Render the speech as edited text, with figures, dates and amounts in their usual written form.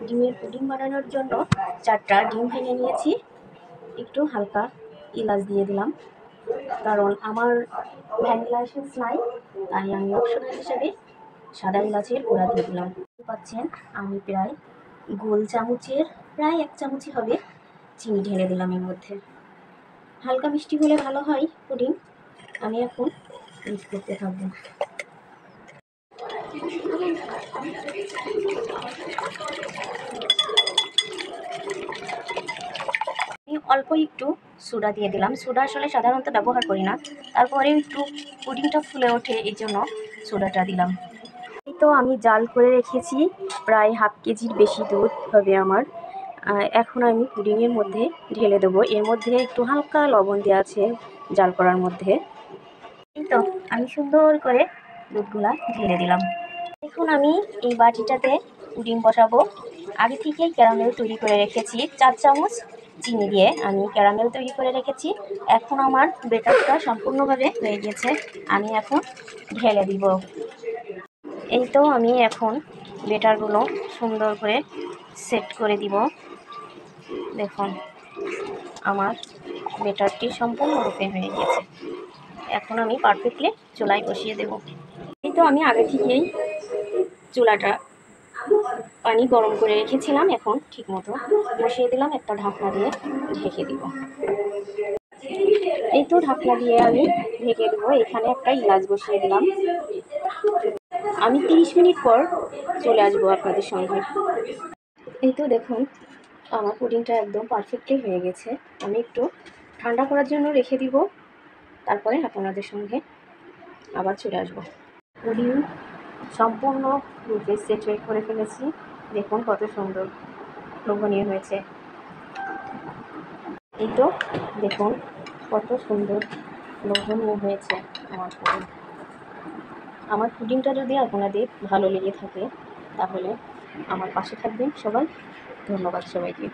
ডিমের পুডিং বানানোর জন্য 4টা ডিম ভেঙে নিয়েছি। একটু হালকা এলাচ দিয়ে দিলাম, কারণ আমার ভ্যানিলা এসেন্স নাই, তাই আমি অপশনাল হিসাবে সাদা এলাচের গুঁড়া দিয়ে দিলাম। পাচ্ছেন আমি প্রায় গোল চামচের প্রায় 1 চামচই হবে চিনি ঢেলে দিলাম এর মধ্যে। হালকা মিষ্টি হলে ভালো হয় পুডিং। আমি এখন মিক্স করতে থাকবো। অল্প একটু সোডা দিয়ে দিলাম। সোডা আসলে সাধারণত ব্যবহার করি না, তারপরেও একটু পুডিংটা ফুলে ওঠে এই জন্য সোডাটা দিলাম। এই তো আমি জাল করে রেখেছি, প্রায় হাফ কেজির বেশি দুধ হবে আমার। এখন আমি পুডিংয়ের মধ্যে ঢেলে দেবো। এর মধ্যে একটু হালকা লবণ দেওয়া আছে জাল করার মধ্যে। এই তো আমি সুন্দর করে দুধগুলা ঢেলে দিলাম। এখন আমি এই বাটিটাতে পুডিং বসাবো। আগে থেকেই ক্যারামেল তৈরি করে রেখেছি, 4 চামচ চিনি দিয়ে আমি ক্যারামেল তৈরি করে রেখেছি। এখন আমার বেটারটা সম্পূর্ণভাবে হয়ে গেছে, আমি এখন ঢেলে দিব। এই তো আমি এখন বেটারগুলো সুন্দর করে সেট করে দিব। দেখুন আমার বেটারটি সম্পূর্ণরূপে হয়ে গেছে। এখন আমি পারফেক্টলি চুলায় বসিয়ে দেব। এই তো আমি আগে থেকেই চুলাটা পানি গরম করে রেখেছিলাম, এখন ঠিক মতো বসিয়ে দিলাম। একটা ঢাকনা দিয়ে ঢেকে দিব। এই তো ঢাকনা দিয়ে আমি ঢেকে দেবো। এখানে একটা ইলাচ বসিয়ে দিলাম। আমি 30 মিনিট পর চলে আসবো আপনাদের সঙ্গে। এই তো দেখুন আমার পুডিংটা একদম পারফেক্টলি হয়ে গেছে। আমি একটু ঠান্ডা করার জন্য রেখে দিব, তারপরে আপনাদের সঙ্গে আবার চলে আসবো। পুডিং সম্পূর্ণ রূপে সেট করে ফেলেছি। দেখুন কত সুন্দর লোভনীয় হয়েছে। এই তো দেখুন কত সুন্দর লোভনীয় হয়েছে আমার পুডিং। আমার পুডিংটা যদি আপনাদের ভালো লেগে থাকে তাহলে আমার পাশে থাকবেন সবাই। ধন্যবাদ সবাইকে।